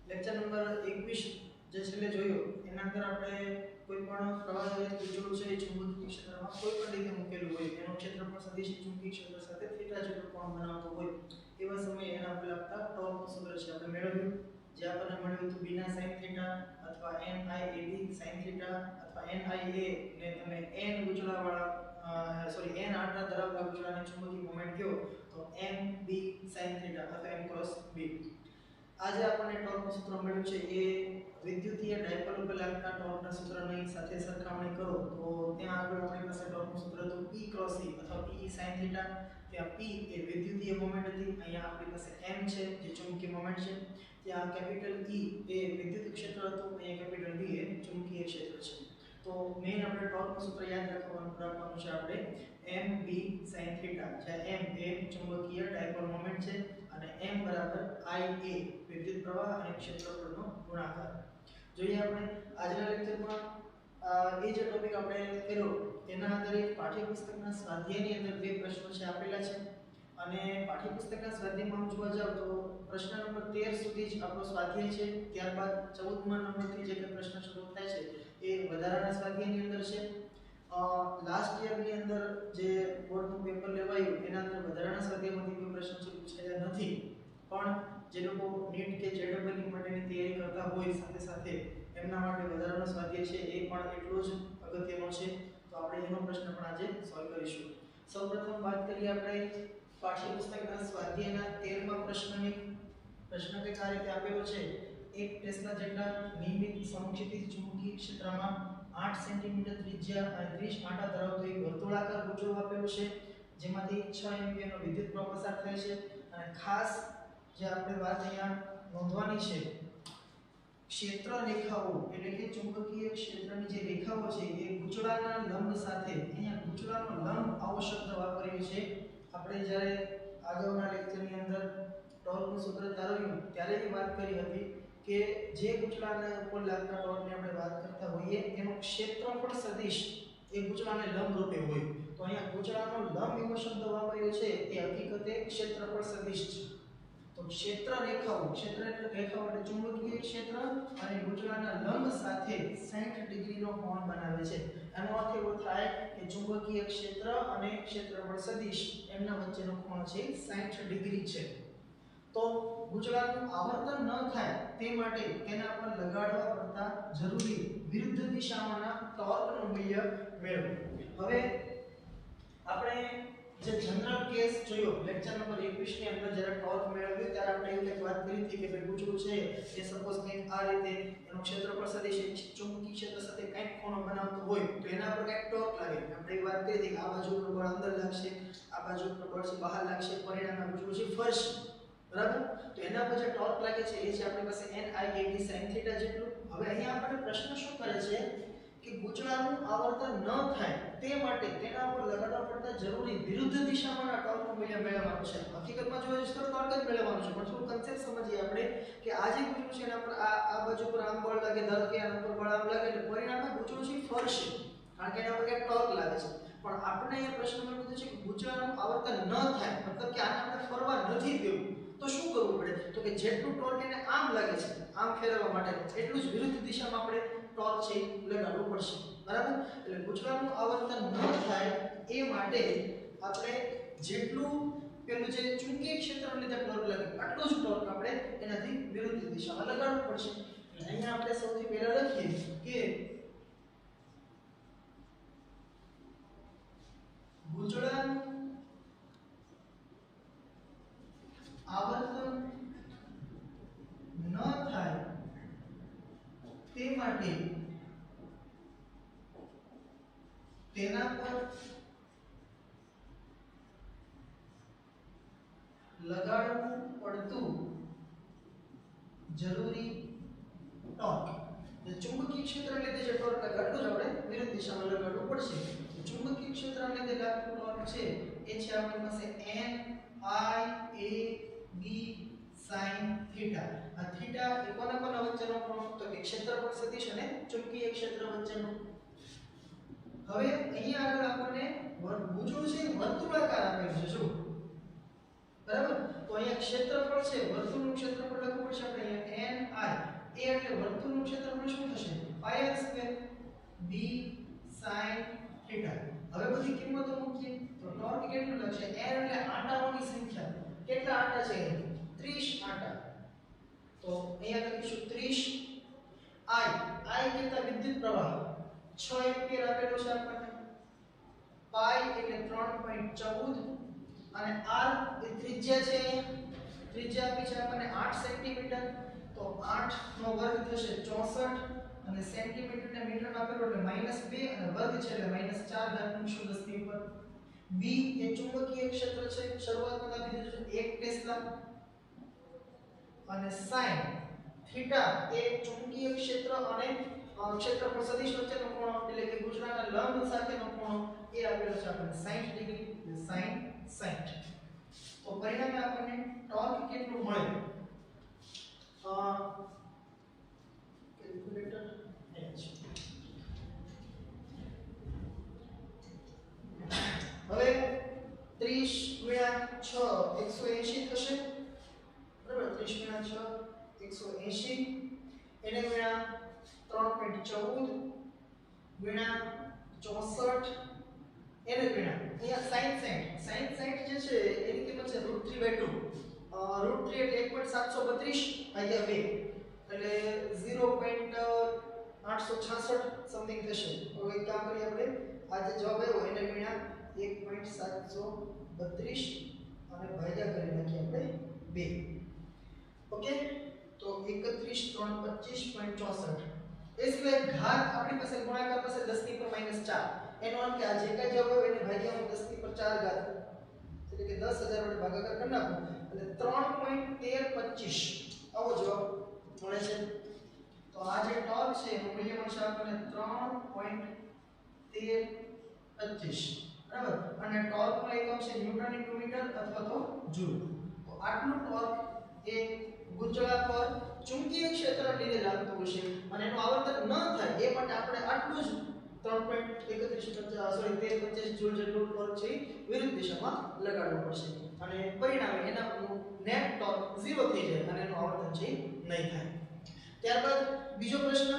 Lecture number 21 જે છેલ્લે જોયો એના અંદર આપણે કોઈ પણ પ્રવાહી પૂછેલું છે ચુંબકીય ક્ષેત્રમાં કોઈ પણ રીતે મૂકેલું હોય એનો ક્ષેત્રફળ સદિશ ચુંબકીય ક્ષેત્ર સાથે થીટા જેટલો કોણ બનાવતો હોય એવા સમયે એના આપણે લખતા ટોર્કનું સૂત્ર છે આપણે મેળવ્યું જે આપણને મળ્યું હતું બીના sin થીટા અથવા NIAB sin થીટા અથવા NIA ને તમે n ગુચડાવાળા n આંટા ધરાવતા ગુચડાને ચુંબકીય મોમેન્ટ કહો તો MB sin થીટા અથવા m ક્રોસ b આજે આપણને ટોર્કનું સૂત્ર મળ્યું છે એ વિદ્યુતીય ડાયપોલ ઉપર લાગતા ટોર્કના સૂત્રની સાથે સરખામણી કરો તો ત્યાં આગળ આપણી પાસે ટોર્કનું સૂત્ર હતું P ક્રોસ E અથવા PE sin થીટા ત્યાં P એ વિદ્યુતીય મોમેન્ટ હતી અહીંયા આપણી પાસે M છે જે ચુંબકીય મોમેન્ટ છે ત્યાં કેપિટલ E એ વિદ્યુત ક્ષેત્ર હતું અહીંયા કેપિટલ B એ ચુંબકીય ક્ષેત્ર છે તો મેઈન આપણે ટોર્કનું સૂત્ર યાદ રાખવાનું છે આપણે MB sin થીટા જ્યાં M એ ચુંબકીય ડાયપોલ મોમેન્ટ છે અને m બરાબર IA વિદ્યુત પ્રવાહ અને ક્ષેત્રફળનો ગુણાકાર જોઈએ આપણે આજના લેક્ચરમાં એ જે ટોપિક આપણે કર્યો તેના આધારે પાઠ્યપુસ્તકના સ્વાધ્યાયની અંદર બે પ્રશ્નો છે આપેલા છે અને પાઠ્યપુસ્તકના સ્વાધ્યાયમાં જોવા જાવ તો પ્રશ્ન નંબર 13 સુધી જ આપણો સ્વાધ્યાય છે ત્યારબાદ 14મા નંબરથી જે પ્રશ્ન શરૂ થાય છે એ વધારાના સ્વાધ્યાયની અંદર છે લાસ્ટ યર ની અંદર જે બોર્ડનું પેપર લેવાયું એના અંદર વધારાના સ્વાધ્યાયમાંથી કોઈ પ્રશ્ન છે પૂછાયા નથી પણ જે લોકો નીટ કે જેડબલઈ માટેની તૈયારી કરતા હોય સાથે સાથે એમના માટે વધારાનો સ્વાધ્યાય છે એ પણ એટલો જ અગત્યનો છે તો આપણે એનો પ્રશ્ન પણ આજે સોલ્વ કરીશું સૌપ્રથમ વાત કરીએ આપણે પાઠ્યપુસ્તકના સ્વાધ્યાયના 13મા પ્રશ્નની પ્રશ્ન કંઈક આ રીતે આપેલો છે એક ટેસ્લા જેટલા નિયમિત સમક્ષિતિજ ચુંબકીય ક્ષેત્રમાં 8 સેન્ટીમીટર ત્રિજ્યા અને 30 આંટા ધરાવતો એક વર્તુળાકાર ગુચડો આપેલો છે જેમાંથી 6 એમ્પિયરનો વિદ્યુત પ્રવાહ પસાર થાય છે અને ખાસ જે આપણે વાત અહીંયા નોંધવાની છે ક્ષેત્ર રેખાઓ એટલે કે ચુંબકીય ક્ષેત્રની જે રેખાઓ છે એ ગુચડાના લંબ સાથે અહીંયા ગુચડાનો લંબ આવો શબ્દ વાપર્યો છે આપણે જ્યારે આગળના લેક્ચરની અંદર ટોર્કનું સૂત્ર તારવ્યું ત્યારે એ વાત કરી હતી કે જે ગુચડાના ઉપર લાગતા ટોર્કની આપણે વાત કરતા હોઈએ એનો ક્ષેત્રફળ સદિશ એ ગુચડાને લંબ રૂપે હોય તો અહીંયા ગુચડાનો લંબ એવો શબ્દ વાપર્યો છે એ હકીકતે ક્ષેત્રફળ સદિશ છે તો ક્ષેત્ર રેખાઓ ક્ષેત્ર એટલે રેખાઓ એટલે ચુંબકીય ક્ષેત્ર અને ગુચડાના લંબ સાથે 60 ડિગ્રીનો કોણ બનાવે છે આનો અર્થ એવો થાય કે ચુંબકીય ક્ષેત્ર અને ક્ષેત્રફળ સદિશ એમના વચ્ચેનો કોણ છે 60 ડિગ્રી છે તો ગુચડાનું આવર્તન ન થાય તે માટે તેના પર લગાડવા પડતા જરૂરી વિરુદ્ધ દિશામાંના ટોર્કનું મૂલ્ય મેળવો હવે આપણે જે જનરલ કેસ જોયો લેક્ચર નંબર 21 ની અંદર જ્યારે ટોર્ક મેળવ્યો ત્યારે આપણે એવું એક વાત કરી હતી કે ભાઈ ગુચડું છે એ સપોઝ કંઈક આ રીતે એનો ક્ષેત્રફળ સદિશ ચુંબકીય ક્ષેત્ર સાથે કંઈક ખૂણો બનાવતો હોય તો એના પર કંઈક ટોર્ક લાગે આપણે એ વાત કરી હતી કે આ બાજુ પર બળ અંદર લાગશે આ બાજુ પર બળ છે બહાર લાગશે પરિણામે ગુચડું છે ફરશે બરાબર તો એના પર જે ટોર્ક લાગે છે એ છે આપણી પાસે NIAB sin થીટા જેટલું હવે અહીંયા આપણે પ્રશ્ન શું કરે છે કે ગુચડાનું આવર્તન ન થાય તે માટે તેના પર લગાડવા પડતા જરૂરી વિરુદ્ધ દિશામાંના ટોર્કનું મૂલ્ય મેળવવાનું છે હકીકતમાં જોઈએ તો ટોર્ક જ મેળવવાનું છે પણ થોડું કન્સેપ્ટ સમજીએ આપણે કે આ જે ગુચડું છે એના પર આ બાજુ પર આમ બળ લાગે ધારો કે આના પર બળ આમ લાગે એટલે પરિણામે ગુચડું છે ફરશે કારણ કે એના પર કંઈક ટોર્ક લાગે છે પણ આપણે અહીંયા પ્રશ્નમાં કીધું છે કે ગુચડાનું આવર્તન ન થાય મતલબ કે આને આપણે ફરવા નથી દેવું તો શું કરવું પડે તો કે જેટલું ટોર્ક એને આમ લાગે છે આમ ફેરવવા માટે એટલું જ વિરુદ્ધ દિશામાં આપણે ટોર્ક છે લગાડવું પડશે બરાબર એટલે ગુચડાનું આવર્તન ન થાય એ માટે આપણે જેટલું પેલું જે ચુંબકીય ક્ષેત્રને લીધે ટોર્ક લાગે આટલું જ ટોર્ક આપણે એનાથી વિરુદ્ધ દિશામાં લગાડવું પડશે એટલે અહીંયા આપણે સૌથી પહેલા લખીએ કે ગુચડાનું આવર્તન ન થાય તે માટે તેના પર લગાડવું પડતું જરૂરી ટોર્ક ચુંબકીય ક્ષેત્રને લીધે જે ટોર્ક લાગતું જ આપણે વિરુદ્ધ દિશામાં લગાડવું પડશે ચુંબકીય ક્ષેત્રને લીધે લાગતું ટોર્ક છે એ છે આપણી પાસે NIAB sin થીટા આ થીટા એ કોના વચ્ચેનો કોણ તો કે ક્ષેત્રફળ સદિશ અને ચુંબકીય ક્ષેત્ર વચ્ચેનો હવે અહીંયા આગળ આપણને ગુચડું છે વર્તુળાકાર આપેલું છે જો બરાબર તો અહીંયા ક્ષેત્રફળ છે વર્તુળનું ક્ષેત્રફળ લખવું પડશે આપણે થીટા. હવે બધી કિંમતો મૂકીએ તો ટોર્ક કેટલું લાગશે? n એટલે આંટાઓની સંખ્યા. કેટલા આંટા છે? 30 આંટા. તો અહીંયા લખીશું 30 I કેટલા વિદ્યુત પ્રવાહ 6 એમ્પિયર આપેલો છે આપણને. પાઈ એટલે 3.14 અને r એ ત્રિજ્યા છે. ત્રિજ્યા આપી છે આપણને 8 સેન્ટીમીટર. તો 8 નો વર્ગ થશે 64 અને સેન્ટીમીટર ને મીટરમાં આપેલો એટલે -2 અને વર્ગ છે એટલે -4 ઘાતનું 10 ની ઉપર. b એ ચુંબકીય ક્ષેત્ર છે. શરૂઆતમાં આપી દીધું છે 1 ટેસ્લા. અને sin થીટા એ ચુંબકીય ક્ષેત્ર અને ક્ષેત્રફળ સદિશ વચ્ચેનો ખૂણો એટલે કે ગુજરાના લંબ સાથેનો ખૂણો એ આપેલો છે આપણને 60 ડિગ્રી. sin 60. તો પરિણામે આપણને ટોર્ક કેટલું મળે? કેલ્ક્યુલેટર હવે 30 ગુણ્યા 6 180 થશે. બરાબર 30 ગુણ્યા 6 180 એને ગુણ્યા 3.14 ગુણ્યા 64 એને ગુણ્યા અહીંયા sin 60 જે છે એની કિંમત છે √3/2. √3 એટલે 1.732 ભાગ્યા 2 એટલે 0.866 સમથિંગ થશે. હવે એક કામ કરીએ આપણે આ જે જવાબ આવ્યો એને ગુણ્યા 1.732 અને ભાગ્યા કરી નાખીએ આપણે 2. ઓકે તો 31 325.64 એટલે ઘાત આપણી પાસે ગુણાકાર પાસે 10 ની પર -4. એનો અર્થ કે આ જે કઈ જવાબ આવે એને ભાગ્યા હું 10 ની પર 4 ઘાત એટલે કે 10000 વડે ભાગાકાર કરી નાખું એટલે 3.1325 આવો જવાબ મળે છે. તો આ જે ટોર્ક છે એનું મૂલ્ય મળશે આપણને 3.1325. બરાબર. અને ટોર્કનો એકમ છે ન્યૂટન / મીટર અથવા તો જૂલ. તો આટલું ટોર્ક એ ગુંચળા પર ચુંબકીય ક્ષેત્ર લીધે લાગતું હશે અને એનું આવર્તન ન થાય એ માટે આપણે આટલું જ 13.25 જૂલ જેટલું ટોર્ક છે વિરુદ્ધ દિશામાં લગાડવું પડશે અને પરિણામે એના નેટ ટોર્ક 0 થઈ જાય અને એનું આવર્તન છે નહીં થાય. ત્યારબાદ બીજો પ્રશ્ન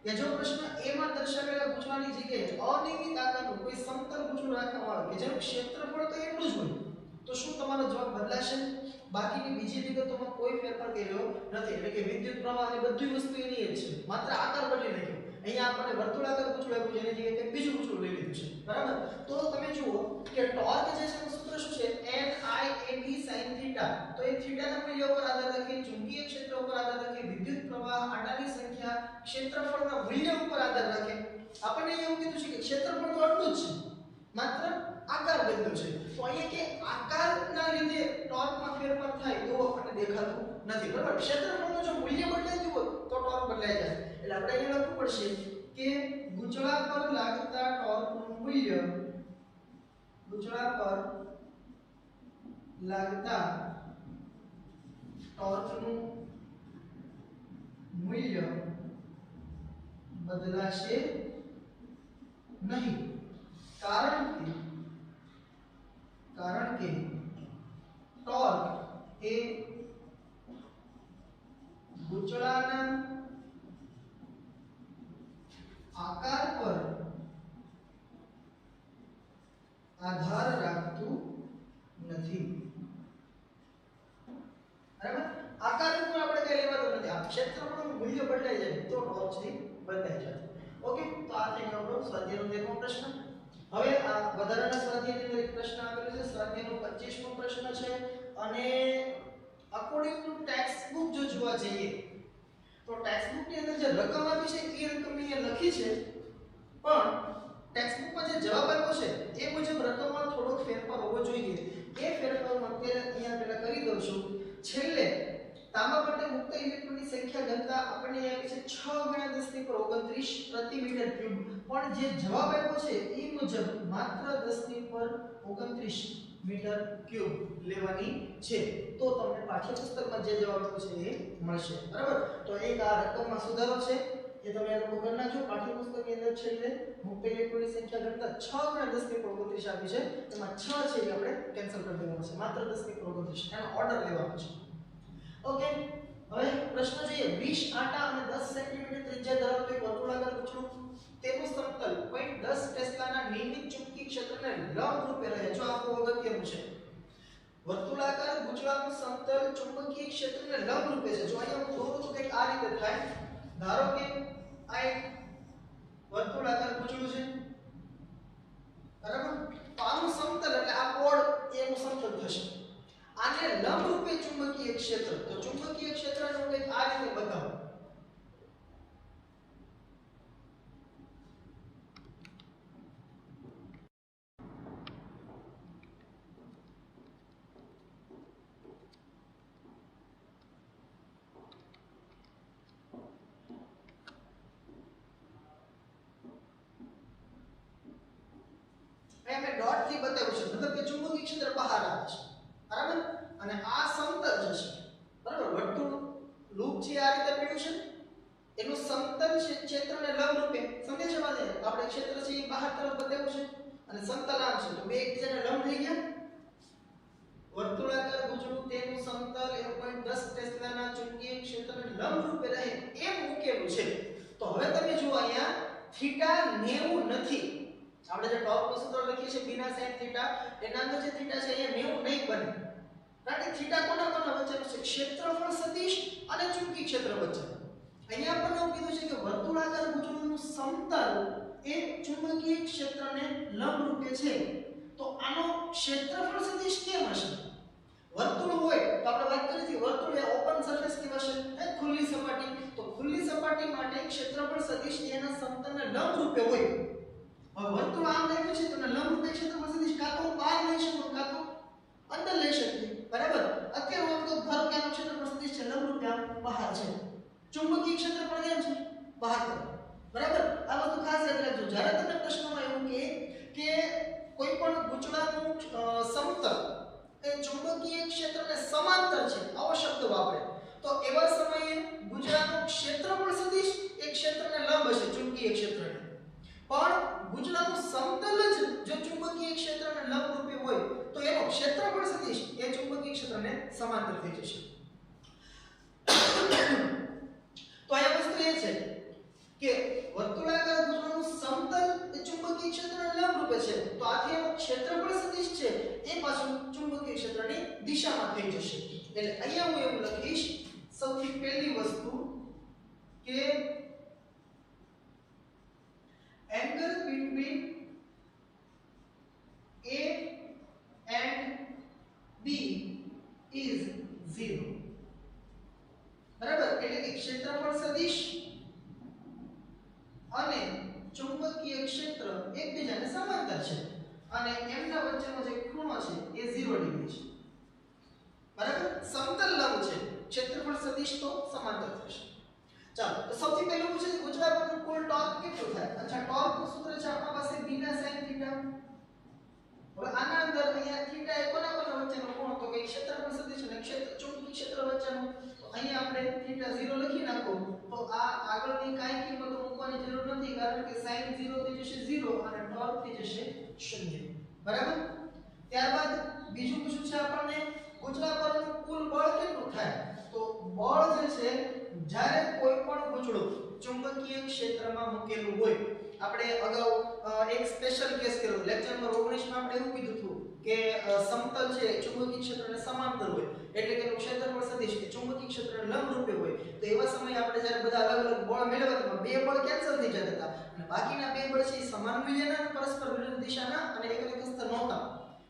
કે જો પ્રશ્ન A માં દર્શાવેલા ગુંચળાની જગ્યાએ અનિયમિત આકારનું કોઈ સમતલ ગુંચળું રાખવામાં આવે કે જેનું ક્ષેત્રફળ તો એટલું જ હોય તો શું તમારો જવાબ બદલાશે? બાકીની બીજી વિગતોમાં કોઈ ફેરફાર કર્યો નથી. એટલે કે વિદ્યુત પ્રવાહ અને બધી વસ્તુ એની જ છે, માત્ર આકાર બદલી નાખ્યો. અહીંયા આપણને વર્તુળાકાર ગુંચળું આપ્યું છે એની જગ્યાએ કંઈક બીજું ગુંચળું લઈ લીધું છે. બરાબર. તો તમે જુઓ કે ટોર્ક જે છે એનું સૂત્ર શું છે? NIAB sin theta. તો એ થીટાના મૂલ્ય ઉપર આધાર રાખે, ચુંબકીય ક્ષેત્ર ઉપર આધાર રાખે, વિદ્યુત પ્રવાહ, આંટાની સંખ્યા, ક્ષેત્રફળના મૂલ્ય ઉપર આધાર રાખે. આપણને એવું કીધું છે કે ક્ષેત્રફળ તો આટલું જ છે, માત્ર આકાર બદલ્યો છે. તો અહીંયા કે આકારના લીધે ટોર્કમાં ફેરફાર થાય એવું આપણને દેખાતું નથી. બરાબર. ક્ષેત્રફળનું જો મૂલ્ય બદલાઈ ગયું હોત તો ટોર્ક બદલાઈ જાય. એટલે આપણે અહીંયા લખવું પડશે કે ગુંચળા પર લાગતા ટોર્કનું મૂલ્ય, ગુંચળા પર લાગતા ટોર્કનું મૂલ્ય બદલાશે નહીં. કારણ કે ટોર્ક એ ગુંચળાના આકાર પર આધાર રાખતું નથી. બરાબર. આકાર ઉપર આપણે કઈ લેવાનું નથી. આ ક્ષેત્રફળનું મૂલ્ય બદલાઈ જાય તો ટોર્ક છે બદલાઈ જાય. ઓકે. તો આ થઈ ગયો આપણો સ્વાધ્યાયનો 13મો પ્રશ્ન. હવે આ વધારાના સ્વાધ્યાયની અંદર એક પ્રશ્ન આપેલો છે. સ્વાધ્યાયનો 25મો પ્રશ્ન છે અને અકોર્ડિંગ ટુ ટેક્સ્ટ બુક જો જોવા જઈએ તો ટેક્સ્ટ બુક ની અંદર જે રકમ આપી છે એ રકમ અહીંયા લખી છે, પણ ટેક્સ્ટ બુકમાં જે જવાબ આપ્યો છે એ મુજબ રકમમાં થોડોક ફેરફાર હોવો જોઈએ. એ ફેરફાર હું અત્યારે અહીંયા પહેલા કરી દઉં છું. છેલ્લે તાંબા માટે મુક્ત ઇલેક્ટ્રોનની સંખ્યા ઘનતા આપણને આપી છે 6 × 10 પ્રતિ મીટર ક્યુબ, પણ જે જવાબ આપ્યો છે એ મુજબ માત્ર 10 મીટર ક્યુબ લેવાની છે. તો તમને પાઠ્યપુસ્તકમાં જે જવાબ આપ્યો છે એ મળશે. બરાબર. તો એક આ રકમમાં સુધારો છે એ તમે આ લોકો કરી નાખજો. પાઠ્યપુસ્તકની અંદર છેલ્લે મુક્ત ઇલેક્ટ્રોનની સંખ્યા ઘનતા 6 × 10 આપી છે, એમાં 6 છે એ આપણે કેન્સલ કરી દેવાનું છે. માત્ર 10 એનો ઓર્ડર લેવાનો છે. ઓકે. હવે પ્રશ્ન જોઈએ. 20 આંટા અને 10 સેન્ટીમીટર ત્રિજ્યા ધરાવતું એક વર્તુળાકાર ગુંચળું, તેનું સમતલ 0.5 1.10 ટેસ્લાના નિયમિત ચુંબકીય ક્ષેત્રને લંબ રૂપે રહે. જો આ બહુ અગત્યનું છે. વર્તુળાકાર ગુંચળાનું સમતલ ચુંબકીય ક્ષેત્રને લંબ રૂપે છે. જો અહીંયા હું દોરું તો કંઈક આ રીતે થાય. ધારો કે આ એક વર્તુળાકાર ગુંચળું છે, બરાબર? તો આનું સમતલ એટલે આ કોણ એનું સમતલ થશે. આને લંબ રૂપે ચુંબકીય ક્ષેત્ર, તો ચુંબકીય ક્ષેત્રને હું કંઈક આ રીતે બતાવું. મેં ડોટ થી બતાવ્યું છે, મતલબ કે ચુંબકીય ક્ષેત્ર બહાર આવે છે, બરાબર? અને આ સમતલ જશે, બરાબર? વર્તુળ લૂપ છે આ રીતે પડ્યું છે, એનું સમતલ ક્ષેત્રને લંબ રૂપે, સમજે છે વાત? આપણે ક્ષેત્ર છે એ બહાર તરફ બતાવ્યું છે અને સમતલ આમ છે, તો બે એકબીજાને લંબ થઈ ગયા. વર્તુળાકાર ગુંચળું તેનું સમતલ 1.10 ટેસ્લાના ચુંબકીય ક્ષેત્રને લંબ રૂપે રહે એમ મૂકેલું છે. તો હવે તમે જુઓ અહીંયા થીટા 90 નથી. આપણે જે ટોર્ક નું સૂત્ર લખીએ છીએ બીના sin થીટા, એના અંદર જે થીટા છે અહીંયા 90 નહીં બને. કારણ કે થીટા કોના વચ્ચેનો છે? ક્ષેત્રફળ સદિશ અને ચુંબકીય ક્ષેત્ર વચ્ચે. અહીંયા આપણને એવું કીધું છે કે વર્તુળાકાર ગુંચળાનું સમતલ એ ચુંબકીય ક્ષેત્રને લંબ રૂપે છે. તો આનો ક્ષેત્રફળ સદિશ કેમ હશે? વર્તુળ હોય તો આપણે વાત કરી હતી, વર્તુળ એ ઓપન સરફેસ કહેવાશે, ખુલ્લી સપાટી. તો ખુલ્લી સપાટી માટે ક્ષેત્રફળ સદિશ એના સમતલને લંબ રૂપે હોય. હવે વર્તુળ આમ લખ્યું છે તો લંબ રૂપે ક્ષેત્રફળ સદિશ કાં તો બહાર લઈ શકું કાં તો અંદર લઈ શકીએ, બરાબર? અત્યારે હું તો ધારો કે આનો ક્ષેત્રફળ સદિશ છે લંબ રૂપે આમ બહાર છે, ચુંબકીય ક્ષેત્રફળ કેમ છે? બહાર તરફ, બરાબર? આ વસ્તુ ખાસ યાદ રાખજો. જ્યારે તમને પ્રશ્નમાં એવું કે કોઈ પણ ગુંચળાનું સમતલ એ ચુંબકીય ક્ષેત્રને સમાંતર છે, આવો શબ્દ વાપરે, તો એવા સમયે ગુંચળાનું ક્ષેત્રફળ સદિશ એ ક્ષેત્રને લંબ હશે, ચુંબકીય ક્ષેત્રને. પણ ગુંચળાનું સમતલ જ જો ચુંબકીય ક્ષેત્રને લંબ રૂપે હોય તો એનો ક્ષેત્રફળ સદિશ એ ચુંબકીય ક્ષેત્રને સમાંતર થઈ જશે. તો આ વસ્તુ એ છે કે વર્તુળાકાર ગુંચળાનું સમતલ એ ચુંબકીય ક્ષેત્રને લંબ રૂપે છે, તો આથી એનો ક્ષેત્રફળ સદિશ છે એ પાછું ચુંબકીય ક્ષેત્રની દિશામાં થઈ જશે. એટલે અહીંયા હું એવું લખીશ, સૌથી પહેલી વસ્તુ કે angle between A and B is 0. બરાબર? એટલે કે ક્ષેત્રફળ સદિશ અને ચુંબકીય ક્ષેત્ર એકબીજાને સમાંતર છે અને એમના વચ્ચેનો જે ખૂણો છે એ 0 ડિગ્રી છે. બરાબર? સમતલ લંબ છે, ક્ષેત્રફળ સદિશ તો સમાંતર થશે. ચાલો, તો સૌથી પહેલું પૂછે છે ગુંચળા પરનું કુલ ટોર્ક કેટલું થાય? અચ્છા, ટોર્કનું સૂત્ર છે આપણા પાસે બીના sin થીટા. હવે આના અંદર અહીંયા થીટા એ કોના વચ્ચેનો કોણ? તો કે ક્ષેત્રફળ સદિશ અને ચુંબકીય ક્ષેત્ર વચ્ચેનો. તો અહીંયા આપણે થીટા 0 લખી નાખો તો આ આગળની કાંઈ કિંમતો મૂકવાની જરૂર નથી, કારણ કે sin 0 થઈ જશે 0 અને ટોર્ક થઈ જશે 0. બરાબર? ત્યારબાદ બીજું પૂછ્યું છે આપણને ગુંચળા પરનું કુલ બળ કેટલું થાય? તો બળ જે છે જ્યારે કોઈ પણ ગુંચળું ચુંબકીય ક્ષેત્રમાં મૂકેલું હોય, આપણે અગાઉ એક સ્પેશિયલ કેસ કર્યો લેક્ચર નંબર 19 માં આપણે એવું કીધું હતું કે સમતલ છે ચુંબકીય ક્ષેત્રને સમાંતર હોય, એટલે કે એનું ક્ષેત્રફળ સદિશ કે ચુંબકીય ક્ષેત્રને લંબ રૂપે હોય. તો એવા સમયે આપણે જ્યારે બધા અલગ અલગ બળ મેળવતા હતા, બે બળ કેન્સલ થઈ જતા હતા અને બાકીના બે બળ છે એ સમાન મૂલ્યના અને પરસ્પર વિરુદ્ધ દિશાના અને એકલક સ્તર નહોતા.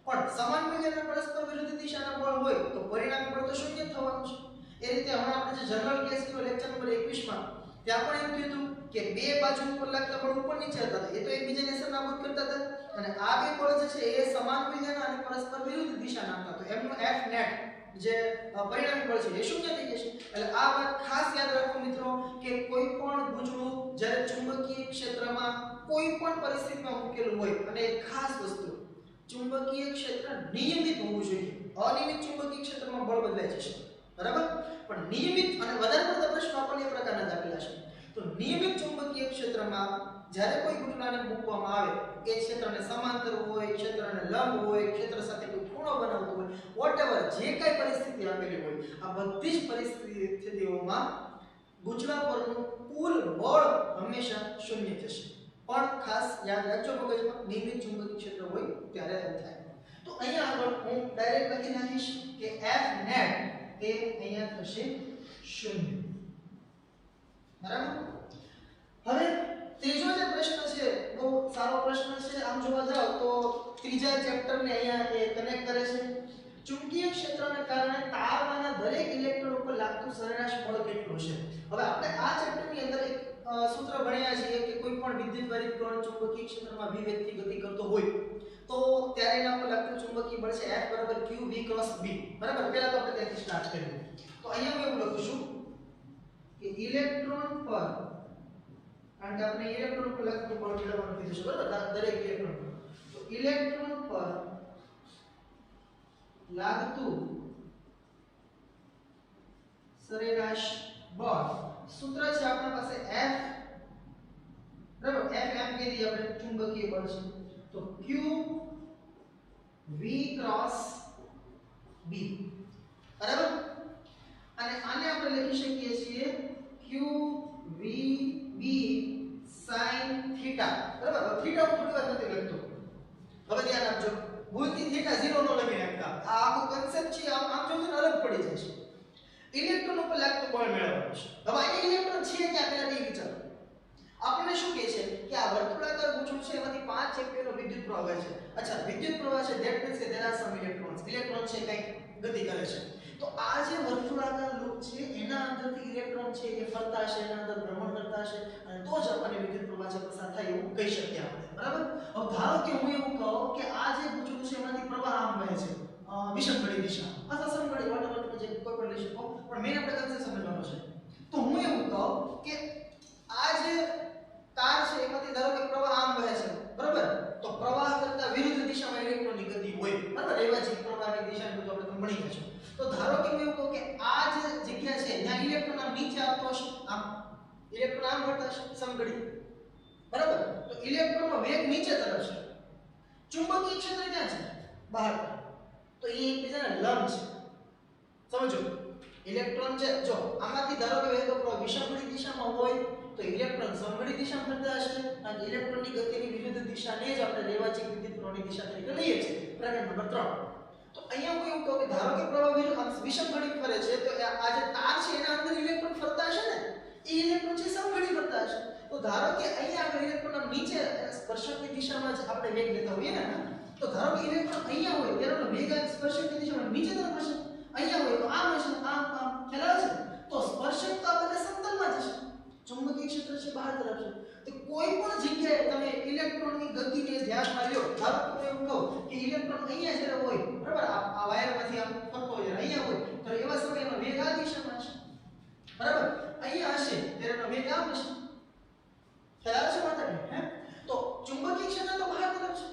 પણ સમાન મૂલ્યના પરસ્પર વિરુદ્ધ દિશાના બળ હોય તો પરિણામી બળ તો શૂન્ય થવાનું છે. એ રીતે હમણાં આપણે જે જનરલ કેસ કર્યો લેક્ચર નંબર 21 માં, ત્યાં પણ એવું કીધું કે બે બાજુ ઉપર લાગતા બળ ઉપર નીચે હતા, એ તો એકબીજાને સરનામું કરતા હતા અને આ બે બળ જે છે એ સમાન મૂલ્યના અને પરસ્પર વિરુદ્ધ દિશાના હતા. તો એમનું F net જે પરિણામી બળ છે એ શૂન્ય થઈ જશે. એટલે આ વાત ખાસ યાદ રાખો મિત્રો કે કોઈ પણ ગુંચળું જ્યારે ચુંબકીય ક્ષેત્રમાં કોઈ પણ પરિસ્થિતિમાં મૂકેલું હોય, અને એક ખાસ વસ્તુ ચુંબકીય ક્ષેત્ર નિયમિત હોવું જોઈએ. અનિયમિત ચુંબકીય ક્ષેત્રમાં બળ બદલાઈ જશે. બરાબર? પણ નિયમિત અને વધારે પડતા પ્રશ્નો આપણને એ પ્રકારના જ આપેલા છે. તો નિયમિત ચુંબકીય ક્ષેત્રમાં જ્યારે કોઈ ગુંચળાને મૂકવામાં આવે, એ ક્ષેત્રને સમાંતર હોય, ક્ષેત્રને લંબ હોય, ક્ષેત્ર સાથે કોઈ ખૂણો બનાવતો હોય, વોટએવર જે કઈ પરિસ્થિતિ આપેલી હોય, આ બધી જ પરિસ્થિતિઓમાં ગુંચળા પરનું કુલ બળ હંમેશા શૂન્ય થશે. પણ ખાસ યાદ રાખજો મગજમાં નિયમિત ચુંબકીય ક્ષેત્ર હોય ત્યારે એમ થાય. તો અહીંયા આગળ હું ડાયરેક્ટ લખી નાખીશ કે F net એ અહીંયા થશે 0. બરાબર. હવે ત્રીજો જે પ્રશ્ન છે બહુ સારો પ્રશ્ન છે. આમ જોવા જાવ તો ત્રીજા ચેપ્ટરને અહીંયા એ કનેક્ટ કરે છે. ચુંબકીય ક્ષેત્રને કારણે તારમાંના દરેક ઇલેક્ટ્રોન ઉપર લાગતું સરેરાશ બળ કેટલું છે. હવે આપણે આ ચેપ્ટરની અંદર એક સૂત્ર ભણ્યા છીએ કે કોઈ પણ વિદ્યુતભારિત કણ ચુંબકીય ક્ષેત્રમાં અભિવ્યક્તિ ગતિ કરતો હોય તો ત્યારે એના પર લાગતું ચુંબકીય બળ છે F = q v × b. બરાબર. પહેલા તો આપણે ત્યાંથી સ્ટાર્ટ કરીએ. તો અહીંયા હું એવું લખું છું કે ઇલેક્ટ્રોન પર, કારણ કે આપણે ઇલેક્ટ્રોન પર લાગતું બળ મેળવવાનું કીધું છે. બરાબર. દરેક ઇલેક્ટ્રોન પર, તો ઇલેક્ટ્રોન પર લાગતું સરેરાશ બળ સૂત્ર છે આપણા પાસે F. બરાબર. F એમ કીધી આપણે ચુંબકીય બળ છે. તો q v × b. બરાબર. અને આને આપણે લખી શકીએ છીએ q v b sin θ. બરાબર. થીટા હું થોડી વાર નથી લખતો. હવે ધ્યાન આપજો. ભૂલથી θ 0 નો લખી નાખતા. આ આખો કન્સેપ્ટ છે આમ જો તો અલગ પડી જાય છે. ઇલેક્ટ્રોન ઉપર લાગતું બળ મેળવવાનું છે. હવે આ ઇલેક્ટ્રોન છે ક્યાં પહેલા એ વિચારો. આપણને શું કહે છે કે આ વર્તુળાકાર ગૂંચળું છે એમાંથી 5 એમ્પિયરનો વિદ્યુત પ્રવાહ વહે છે. અચ્છા, વિદ્યુત પ્રવાહ છે ધેટ મીન્સ કે there are some electrons. Electron છે કંઈક ગતિ કરે છે. તો આ જે વર્તુળાકાર લૂપ છે એના અંદરથી ઇલેક્ટ્રોન છે એ ફરતા હશે, એના અંદર ભ્રમણ કરતા હશે અને તો જ આપણને વિદ્યુત પ્રવાહ છે પસાર થાય એવું કહી શકીએ આપણે. બરાબર. હવે ધારો કે હું એવું કહું કે આ જે ગૂંચળું છે એમાંથી પ્રવાહ આમ વહે છે વિષમઘડી દિશા અથવા સમઘડી વોટેવર તમે જે કોઈ પણ લઈ શકો, પણ મેં આપણે કન્સેપ્ટ સમજવાનો છે. તો હું એવું કહું કે આ જે તાર છે એમાંથી ધારો કે પ્રવાહ આમ વહે છે. બરાબર. તો પ્રવાહ કરતા વિરુદ્ધ દિશામાં ઇલેક્ટ્રોનની ગતિ હોય. બરાબર. રેવાજી પ્રવાહની દિશાને બધું આપણે ભણી ગયા છે. તો ધારો કે હું એવું કહું કે આ જે જગ્યા છે ત્યાં ઇલેક્ટ્રોન આમ નીચે આવતો હશે, આમ ઇલેક્ટ્રોન આમ ફરતા હશે સમઘડી. બરાબર. તો ઇલેક્ટ્રોનનો વેગ નીચે તરફ છે. ચુંબકીય ક્ષેત્ર ક્યાં છે? બહાર. તો એ એકબીજાને લંબ છે. સમજો. ઇલેક્ટ્રોન છે જો આમાંથી ધારો કે વેગ વિષમઘડી દિશામાં હોય તો ઇલેક્ટ્રોન સમઘડી દિશામાં ફરતા હશે અને ઇલેક્ટ્રોનની ગતિની વિરુદ્ધ દિશાને જ આપણે રેવાચિક વિદ્યુત પ્રવાહની દિશા તરીકે લઈએ છીએ. પ્રકરણ નંબર 3. તો અહીંયા હું એવું કહું કે ધારો કે પ્રવાહ વિરુદ્ધ વિષમઘડી ફરે છે તો આ જે તાર છે એના અંદર ઇલેક્ટ્રોન ફરતા હશે ને, એ ઇલેક્ટ્રોન છે સમઘડી ફરતા હશે. તો ધારો કે અહીંયા આગળ ઇલેક્ટ્રોન નીચે સ્પર્શકની દિશામાં જ આપણે વેગ લેતા હોઈએ ને, તો ધારો કે ઇલેક્ટ્રોન અહીંયા હોય ત્યારે વેગ સ્પર્શકની દિશામાં નીચે તરફ હશે. અહીંયા હોય તો આમ હશે, આમ ખ્યાલ આવે છે. તો સ્પર્શક તો આપણે સમતલમાં જ હશે, ચુંબકીય ક્ષેત્ર છે બહાર તરફ છે. તો કોઈ પણ જગ્યાએ તમે ઇલેક્ટ્રોનની ગતિને ધ્યાનમાં લ્યો. ધારો કે હું એવું કહું કે ઇલેક્ટ્રોન અહીંયા જ્યારે હોય, બરાબર, આ વાયરમાંથી આમ ફરતો હોય અહીંયા હોય તો એવા સમયનો વેગ આ દિશામાં છે. બરાબર. અહીંયા હશે ત્યારે એનો વેગ આમ હશે. ખ્યાલ આવે છે માતાને? હે? તો ચુંબકીય ક્ષેત્ર તો બહાર તરફ છે.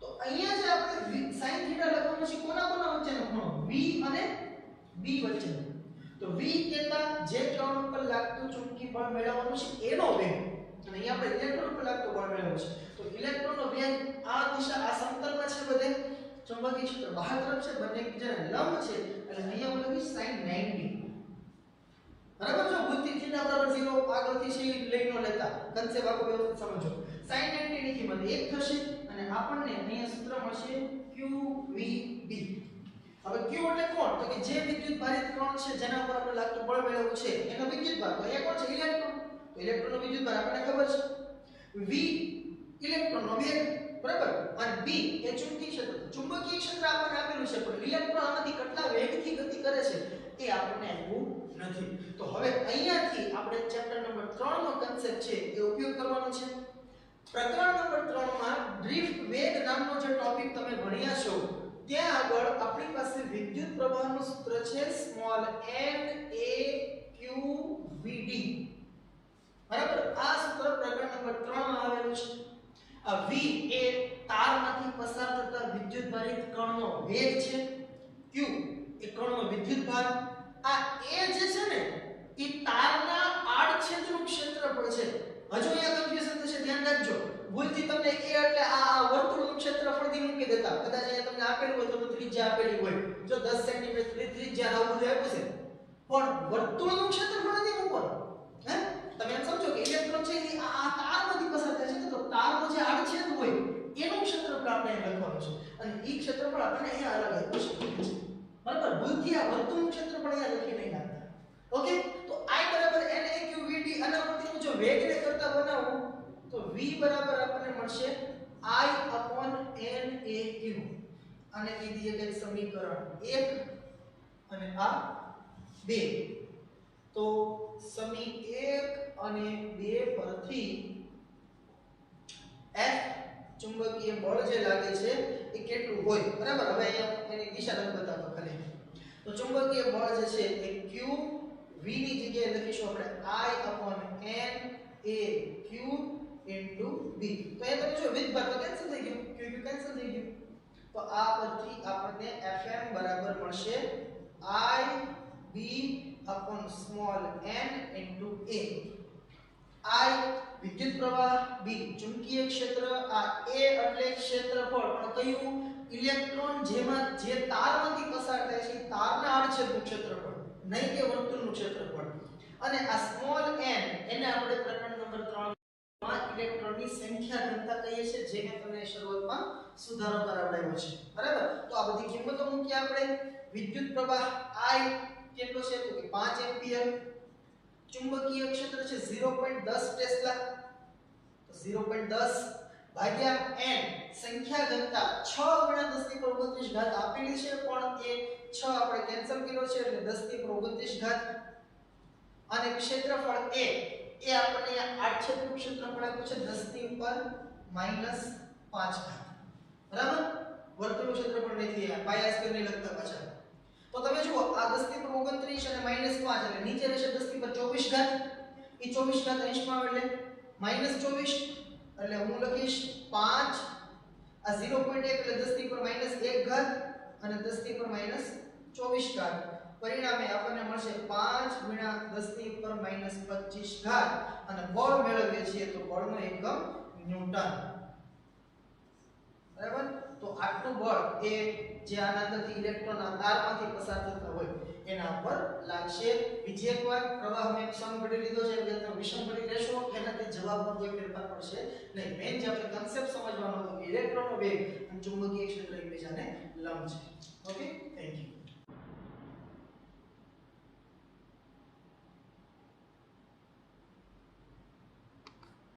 તો અહીંયા જે આપણે sin θ લખવાનું છે કોના વચ્ચેનો ખૂણો? v અને b વચ્ચેનો. તો v કહેતા જે કણ ઉપર લાગતું ચુંબકીય બળ મેળવવાનું છે એનો વેગ, અને અહીંયા આપણે ઇલેક્ટ્રોન ઉપર લાગતું બળ મેળવવાનું છે. તો ઇલેક્ટ્રોનનો વેગ આ દિશા આ સમતલમાં છે, બધે ચુંબકીય ક્ષેત્ર બહાર તરફ છે, બંને એકબીજાને લંબ છે. એટલે અહીંયા હું લખીશ sin 90. બરાબર. જો ભૂલથી θ બરાબર 0 આગળથી છે લઈ નો લેતા, કન્સેપ્ટ આખો વ્યવસ્થિત સમજો. sin 90 ની કિંમત 1 થશે અને આપણને અહીંયા સૂત્ર મળશે QVB. હવે Q એટલે કોણ? તો કે જે વિદ્યુત ભારિત કણ છે જેના ઉપર આપણે લાગતું બળ મેળવવું છે એનો વિદ્યુત ભાર. તો એ કોણ છે? ઇલેક્ટ્રોન. તો ઇલેક્ટ્રોનનો વિદ્યુત ભાર આપણને ખબર છે. V ઇલેક્ટ્રોનનો વેગ, બરાબર, અને B એ ચુંબકીય ક્ષેત્ર. ચુંબકીય ક્ષેત્ર આપણને આપેલું છે પણ ઇલેક્ટ્રોન આમાંથી કેટલા વેગથી ગતિ કરે છે એ આપણને આપ્યું નથી. તો હવે અહીંયાથી આપણે ચેપ્ટર નંબર 3 નો કન્સેપ્ટ છે એ ઉપયોગ કરવાનો છે. પ્રકરણ નંબર 3 માં ડ્રિફ્ટ વેગ નામનો જે ટોપિક તમે ભણ્યા છો ત્યાં આગળ આપણી પાસે વિદ્યુત પ્રવાહનું સૂત્ર છે small n a q v d. બરાબર. આ સૂત્ર પ્રકરણ નંબર 3 માં આવેલું છે. આ v એ તારમાંથી પસાર થતા વિદ્યુતભારિત કણનો વેગ છે, q એ કણનો વિદ્યુતભાર, આ a જે છે ને એ તારના આડછેદનું ક્ષેત્રફળ છે. હજુ અહીંયા કન્ફ્યુઝન થશે, ધ્યાન રાખજો. ભૂલથી તમને a એટલે આ વર્તુળનું ક્ષેત્રફળ થી મૂકી દેતા. કદાચ અહીંયા તમને આપેલું હોય તો ત્રિજ્યા આપેલી હોય, જો 10 સેન્ટીમીટર ત્રિજ્યા આવું બધું આપ્યું છે પણ વર્તુળનું ક્ષેત્રફળ નથી મૂકવાનું. હે? તમે એમ સમજો કે ઇલેક્ટ્રોન છે એ આ તારમાંથી પસાર થાય છે તો તાર વર્તુળનું ક્ષેત્રફળ અહીંયા લખી નહીં નાખતા ઓકે તો I બરાબર NAQVT આના પરથી હું જો વેગને કરતા બનાવું તો V બરાબર આપણને મળશે I upon NAQ અને એ દીએ ગઈ સમીકરણ 1 અને આ 2 તો સમી 1 અને 2 પરથી F ચુંબકીય બળ જે લાગે છે એ કેટલું હોય બરાબર હવે અહીંયા એની દિશા નથી બતાવતો ખાલી તો ચુંબકીય બળ જે છે એ Q V ની જગ્યાએ લખીશું આપણે I upon N A Q into B તો એ તમે જો વિથ ભાગ તો કેન્સલ થઈ ગયું Q Q કેન્સલ થઈ ગયું તો આ પરથી આપણને Fm બરાબર મળશે I B upon small n into A I વિદ્યુત પ્રવાહ B ચુંબકીય ક્ષેત્ર આ A એટલે ક્ષેત્રફળ પણ કયું ઇલેક્ટ્રોન જેમાં જે તારમાંથી પસાર થાય છે તારના આડછેદનું ક્ષેત્રફળ નહીં કે વર્તુળનું ક્ષેત્રફળ અને આ સ્મોલ n એને આપણે પ્રકરણ નંબર 3 માં ઇલેક્ટ્રોનની સંખ્યા ઘનતા કહીએ છીએ જે મેં તમને શરૂઆતમાં સુધારો કરાવડાવ્યો છે બરાબર તો આ બધી કિંમતો મૂકી આપણે વિદ્યુત પ્રવાહ I કેટલો છે તો કે 5 એમ્પિયર ચુંબકીય ક્ષેત્ર છે 0.10 ટેસ્લા તો 0.10 ભાગ્યા n સંખ્યા ઘનતા 6 × 10⁻29 ઘાત આપેલી છે પણ એ 6 આપણે કેન્સલ કર્યો છે એટલે 10⁻29 ઘાત અને ક્ષેત્રફળ એ આપણને આડછેદનું ક્ષેત્રફળ આપ્યું છે 10⁻−5 ઘાત બરાબર વર્તુળનું ક્ષેત્રફળ નથી આ પાઈ સ્ક્વેર ને લખતા પાછા તો તમે જુઓ આ 10⁻29 અને -5 એટલે નીચે રહેશે 10⁻24 ઘાત એ 24 ઘાત અંશમાં આવે એટલે -24 એટલે હું લખીશ 5 આ 0.1 એટલે 10⁻−1 ઘાત અને 10⁻−24 ઘાત પરિણામે આપણને મળશે 5 × 10⁻−25 ઘાત અને બળ મેળવીએ છીએ તો બળનો એકમ ન્યૂટન બરાબર તો આટલું બળ એ જે આના અંદરથી ઇલેક્ટ્રોન આ તારમાંથી પસાર થતા હોય એના પર લાગશે બીજી એકવાર પ્રવાહ મેં સમઘડી લીધો છે એટલે તમે વિષમઘડી લેશો એનાથી જવાબમાં કોઈ ફેરફાર પડશે નહીં મેઈન જે આપણે કન્સેપ્ટ સમજવાનો હતો કે ઇલેક્ટ્રોનનો વેગ અને ચુંબકીય ક્ષેત્ર એકબીજાને લંબ છે ઓકે થેન્ક યુ